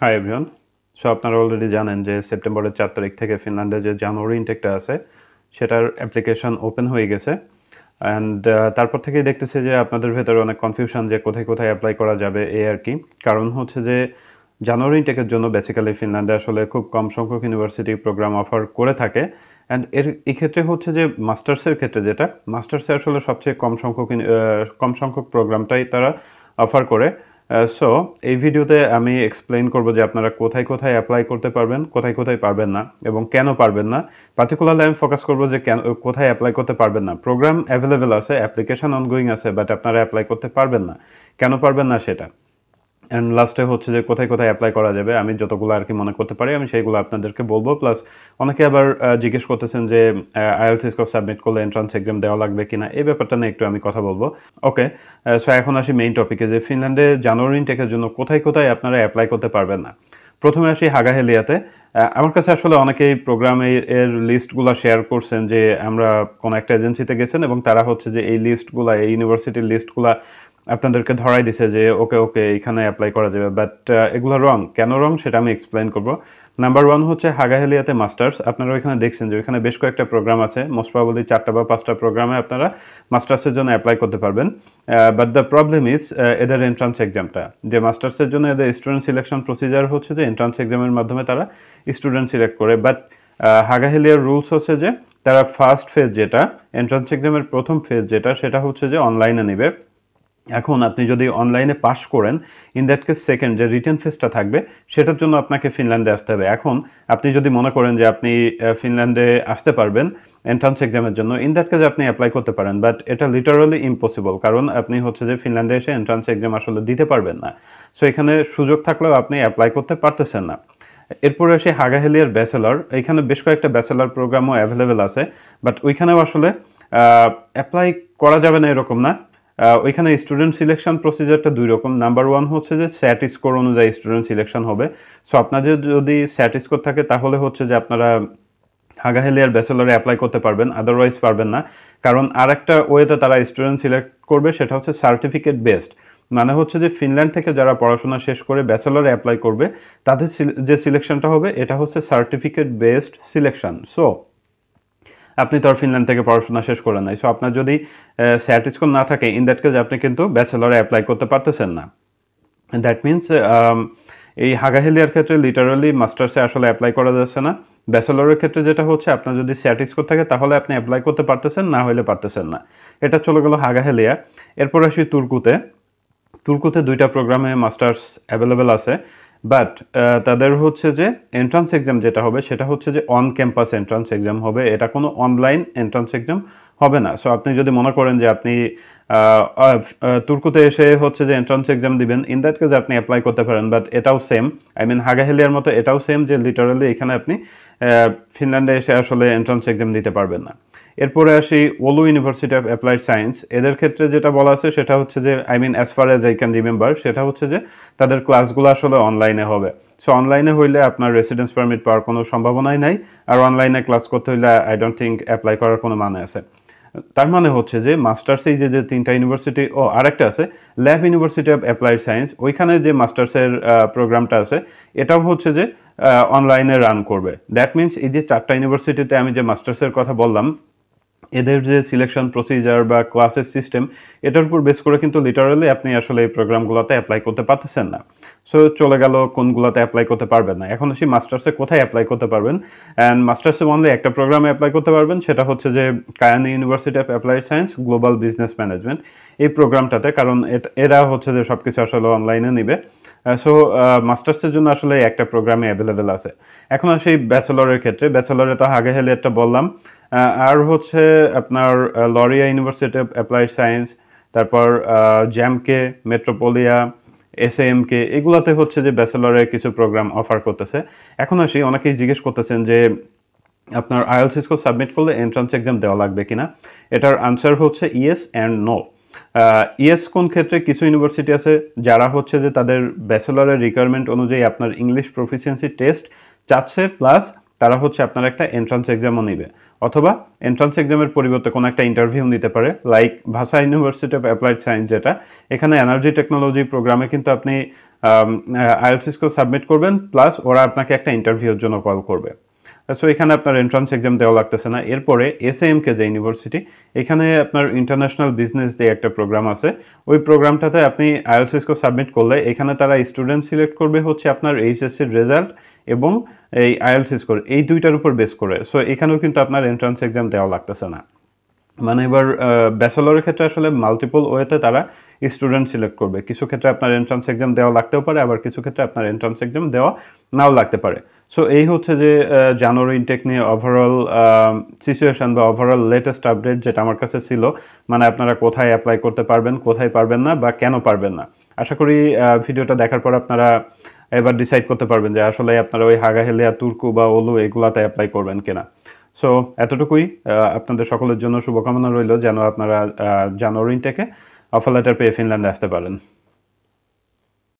Hi everyone. So আপনারা already জানেন যে সেপ্টেম্বরের 4 তারিখ থেকে ফিনল্যান্ডে যে জানুয়ারি ইনটেকটা আছে সেটার অ্যাপ্লিকেশন ওপেন হয়ে গেছে। অ্যান্ড তারপর থেকেই দেখতেছি যে আপনাদের ভেতরে অনেক কনফিউশন যে কোথায় কোথায় অ্যাপ্লাই করা যাবে এই আর কি। কারণ হচ্ছে যে জানুয়ারি ইনটেকের জন্য বেসিক্যালি ফিনল্যান্ডে আসলে খুব কম সংখ্যক ইউনিভার্সিটি প্রোগ্রাম অফার করে থাকে। অ্যান্ড এক্ষেত্রে হচ্ছে যে মাস্টার্সের ক্ষেত্রে যেটা মাস্টার্সে আসলে সবচেয়ে কম সংখ্যক প্রোগ্রামটাই তারা অফার করে। সো এই ভিডিওতে আমি এক্সপ্লেইন করব যে আপনারা কোথায় কোথায় অ্যাপ্লাই করতে পারবেন, কোথায় কোথায় পারবেন না এবং কেন পারবেন না। পার্টিকুলারলি আমি ফোকাস করব যে কোথায় অ্যাপ্লাই করতে পারবেন না। প্রোগ্রাম অ্যাভেলেবেল আছে, অ্যাপ্লিকেশন অনগোয়িং আছে, বাট আপনারা অ্যাপ্লাই করতে পারবেন না। কেন পারবেন না সেটা। অ্যান্ড লাস্টে হচ্ছে যে কোথায় কোথায় অ্যাপ্লাই করা যাবে, আমি যতগুলো আর কি মনে করতে পারি আমি সেইগুলো আপনাদেরকে বলবো। প্লাস অনেকে আবার জিজ্ঞেস করতেছেন যে আইএলটিএস স্কোর সাবমিট করলে এন্ট্রান্স এক্সাম দেওয়া লাগবে কিনা, এই ব্যাপারটা নিয়ে একটু আমি কথা বলবো। ওকে, সো এখন আসি মেইন টপিকে যে ফিনল্যান্ডে জানুয়ারি ইনটেকের জন্য কোথায় কোথায় আপনারা অ্যাপ্লাই করতে পারবেন না। প্রথমে আসি হাগাহেলিয়াতে। আমার কাছে আসলে অনেকেই প্রোগ্রামে এর লিস্টগুলো শেয়ার করছেন যে আমরা কোনো একটা এজেন্সিতে গেছেন এবং তারা হচ্ছে যে এই লিস্টগুলা, এই ইউনিভার্সিটির লিস্টগুলা আপনাদেরকে ধরাই দিছে যে ওকে ওকে এখানে অ্যাপ্লাই করা যাবে। বাট এগুলো রং। কেন রং সেটা আমি এক্সপ্লেন করব। নাম্বার 1 হচ্ছে হাগাহেলিয়াতে মাস্টার্স। আপনারা ওইখানে দেখছেন যে ওইখানে বেশ কয়েকটা প্রোগ্রাম আছে, মোস্ট প্রবাবলি 4টা বা 5টা প্রোগ্রামে আপনারা মাস্টার্সের জন্য অ্যাপ্লাই করতে পারবেন। বাট দ্য প্রবলেম ইজ এদের এন্ট্রান্স এক্সামটা, যে মাস্টার্সের জন্য এদের স্টুডেন্ট সিলেকশন প্রসিজার হচ্ছে যে এন্ট্রান্স এক্সামের মাধ্যমে তারা স্টুডেন্ট সিলেক্ট করে। বাট হাগাহেলিয়ার রুলস হচ্ছে যে তারা ফার্স্ট ফেজ যেটা এন্ট্রান্স এক্সামের প্রথম ফেজ যেটা সেটা হচ্ছে যে অনলাইনে নেবে। এখন আপনি যদি অনলাইনে পাস করেন, ইন দ্যাট কেস সেকেন্ড যে রিটেন ফেজটা থাকবে সেটার জন্য আপনাকে ফিনল্যান্ডে আসতে হবে। এখন আপনি যদি মনে করেন যে আপনি ফিনল্যান্ডে আসতে পারবেন এন্ট্রান্স এক্সামের জন্য, ইন দ্যাট কেস আপনি অ্যাপ্লাই করতে পারেন। বাট এটা লিটারালি ইম্পসিবল, কারণ আপনি হচ্ছে যে ফিনল্যান্ডে এসে এন্ট্রান্স এক্সাম আসলে দিতে পারবেন না। সো এখানে সুযোগ থাকলেও আপনি অ্যাপ্লাই করতে পারতেছেন না। এরপরে আসে হাগাহেলিয়ার ব্যাচেলর। এখানে বেশ কয়েকটা ব্যাচেলর প্রোগ্রামও অ্যাভেলেবেল আছে, বাট ওইখানেও আসলে অ্যাপ্লাই করা যাবে না এরকম না। ওইখানে স্টুডেন্ট সিলেকশন প্রসিজারটা 2 রকম। নাম্বার 1 হচ্ছে যে স্যাট স্কোর অনুযায়ী স্টুডেন্ট সিলেকশন হবে। সো আপনাদের যদি স্যাট স্কোর থাকে তাহলে হচ্ছে যে আপনারা হাগাহেলিয়ার ব্যাচেলরে অ্যাপ্লাই করতে পারবেন, আদারওয়াইজ পারবেন না। কারণ আর একটা ওয়েতে তারা স্টুডেন্ট সিলেক্ট করবে, সেটা হচ্ছে সার্টিফিকেট বেসড। মানে হচ্ছে যে ফিনল্যান্ড থেকে যারা পড়াশোনা শেষ করে ব্যাচেলরে অ্যাপ্লাই করবে তাদের যে সিলেকশনটা হবে এটা হচ্ছে সার্টিফিকেট বেসড সিলেকশন। সো আপনি তো আর ফিনল্যান্ড থেকে পড়াশোনা শেষ করে নাই। সো আপনার যদি স্যাট স্কোর না থাকে, ইন দ্যাট কেস আপনি কিন্তু ব্যাচেলরে অ্যাপ্লাই করতে পারতেছেন না। দ্যাট মিনস এই হাগাহেলিয়ার ক্ষেত্রে লিটারালি মাস্টার্সে আসলে অ্যাপ্লাই করা যাচ্ছে না। ব্যাচেলরের ক্ষেত্রে যেটা হচ্ছে আপনার যদি স্যাট স্কোর থাকে তাহলে আপনি অ্যাপ্লাই করতে পারতেছেন, না হলে পারতেছেন না। এটা চলে গেল হাগাহেলিয়া। এরপর আসি তুর্কুতে। তুর্কুতে 2টা প্রোগ্রামে মাস্টার্স অ্যাভেলেবেল আছে, বাট তাদের হচ্ছে যে এন্ট্রান্স এক্সাম যেটা হবে সেটা হচ্ছে যে অন ক্যাম্পাস এন্ট্রান্স এক্সাম হবে, এটা কোনো অনলাইন এন্ট্রান্স এক্সাম হবে না। সো আপনি যদি মনে করেন যে আপনি তুর্কুতে এসে হচ্ছে যে এন্ট্রান্স এক্সাম দিবেন, ইন দ্যাট কেস আপনি অ্যাপ্লাই করতে পারেন, বাট এটাও সেম, আই মিন হাগাহেলিয়ার মতো এটাও সেম যে লিটারালি এখানে আপনি ফিনল্যান্ডে এসে আসলে এন্ট্রান্স এক্সাম দিতে পারবেন না। এরপরে আসি Oulu university of applied science. এদের ক্ষেত্রে যেটা বলা আছে সেটা হচ্ছে যে I mean as far as I can remember সেটা হচ্ছে যে তাদের ক্লাসগুলো আসলে অনলাইনে হবে। সো অনলাইনে হইলে আপনার রেসিডেন্স পারমিট পাওয়ার কোনো সম্ভাবনাই নাই, আর অনলাইনে ক্লাস করতে হইলে আই ডোন্ট থিঙ্ক অ্যাপ্লাই করার কোনো মানে আছে। তার মানে হচ্ছে যে মাস্টার্সে যে যে 3টা ইউনিভার্সিটি, ও আরেকটা আছে lab university of applied science, ওইখানে যে মাস্টার্সের প্রোগ্রামটা আছে এটাও হচ্ছে যে অনলাইনে রান করবে। দ্যাট মিনস এই যে 4টা ইউনিভার্সিটিতে আমি যে মাস্টার্সের কথা বললাম, এদের যে সিলেকশন প্রসিজার বা ক্লাসের সিস্টেম, এটার উপর বেস করে কিন্তু লিটারালি আপনি আসলে এই প্রোগ্রামগুলোতে অ্যাপ্লাই করতে পারতেছেন না। সো চলে গেল কোনগুলোতে অ্যাপ্লাই করতে পারবেন না। এখন আসি মাস্টার্সে কোথায় অ্যাপ্লাই করতে পারবেন। অ্যান্ড মাস্টার্সে অনলি একটা প্রোগ্রামে অ্যাপ্লাই করতে পারবেন, সেটা হচ্ছে যে Kayani university of applied science global business management, এই প্রোগ্রামটাতে। কারণ এরা হচ্ছে যে সব কিছু আসলে অনলাইনে নিবে। সো মাস্টার্সের জন্য আসলে একটা প্রোগ্রামে অ্যাভেলেবেল আছে। এখন আসি ব্যাচেলরের ক্ষেত্রে। ব্যাচেলরে তো হাগাহেলিয়ারটা বললাম, আর হচ্ছে আপনার লরিয়া ইউনিভার্সিটি অফ অ্যাপ্লাইড সায়েন্স, তারপর জ্যামকে, মেট্রোপোলিয়া, এসএএমকে, এগুলাতে হচ্ছে যে ব্যাচেলরের কিছু প্রোগ্রাম অফার করতেছে। এখন আসি, অনেকেই জিজ্ঞেস করতেছেন যে আপনার আইএলটিএস স্কোর সাবমিট করলে এন্ট্রান্স এক্সাম দেওয়া লাগবে কিনা। এটার আনসার হচ্ছে ইয়েস অ্যান্ড নো। ইয়েস কোন ক্ষেত্রে, কিছু ইউনিভার্সিটি আছে যারা হচ্ছে যে তাদের ব্যাচেলরের রিকোয়ারমেন্ট অনুযায়ী আপনার ইংলিশ প্রফিসিয়েন্সি টেস্ট চাচ্ছে, প্লাস তারা হচ্ছে আপনার একটা এন্ট্রান্স এক্সামও নিবে, অথবা এন্ট্রান্স এক্সামের পরিবর্তে কোনো একটা ইন্টারভিউ নিতে পারে। লাইক ভাষা ইউনিভার্সিটি অফ অ্যাপ্লাইড সায়েন্স যেটা, এখানে এনার্জি টেকনোলজি প্রোগ্রামে কিন্তু আপনি আইএলটিএস স্কোর সাবমিট করবেন, প্লাস ওরা আপনাকে একটা ইন্টারভিউর জন্য কল করবে। সো এখানে আপনার এন্ট্রান্স এক্সাম দেওয়া লাগতেছে না। এরপরে এসএএমকে যে ইউনিভার্সিটি, এখানে আপনার ইন্টারন্যাশনাল বিজনেস দিয়ে একটা প্রোগ্রাম আছে। ওই প্রোগ্রামটাতে আপনি আইএলটিএস স্কোর সাবমিট করলে এখানে তারা স্টুডেন্ট সিলেক্ট করবে হচ্ছে আপনার এইচএসসির রেজাল্ট এবং এই আইএলটিএস স্কোর, এই দুইটার উপর বেস করে। সো এখানেও কিন্তু আপনার এন্ট্রান্স এক্সাম দেওয়া লাগতেছে না। মানে এবার ব্যাচেলরের ক্ষেত্রে আসলে মাল্টিপল ওয়েতে তারা স্টুডেন্ট সিলেক্ট করবে। কিছু ক্ষেত্রে আপনার এন্ট্রান্স এক্সাম দেওয়া লাগতেও পারে, আবার কিছু ক্ষেত্রে আপনার এন্ট্রান্স এক্সাম দেওয়া নাও লাগতে পারে। সো এই হচ্ছে যে জানুয়ারি ইনটেক নিয়ে ওভারঅল সিচুয়েশন বা ওভারঅল লেটেস্ট আপডেট যেটা আমার কাছে ছিল। মানে আপনারা কোথায় অ্যাপ্লাই করতে পারবেন, কোথায় পারবেন না, বা কেন পারবেন না। আশা করি ভিডিওটা দেখার পর আপনারা এবার ডিসাইড করতে পারবেন যে আসলে আপনারা ওই হাগাহেলিয়া, তুর্কু বা ওলু এগুলাতে অ্যাপ্লাই করবেন কিনা। সো এতটুকুই। আপনাদের সকলের জন্য শুভকামনা রইল যেন আপনারা জানুয়ারি ইনটেকে অফার লেটার পেয়ে ফিনল্যান্ডে আসতে পারেন।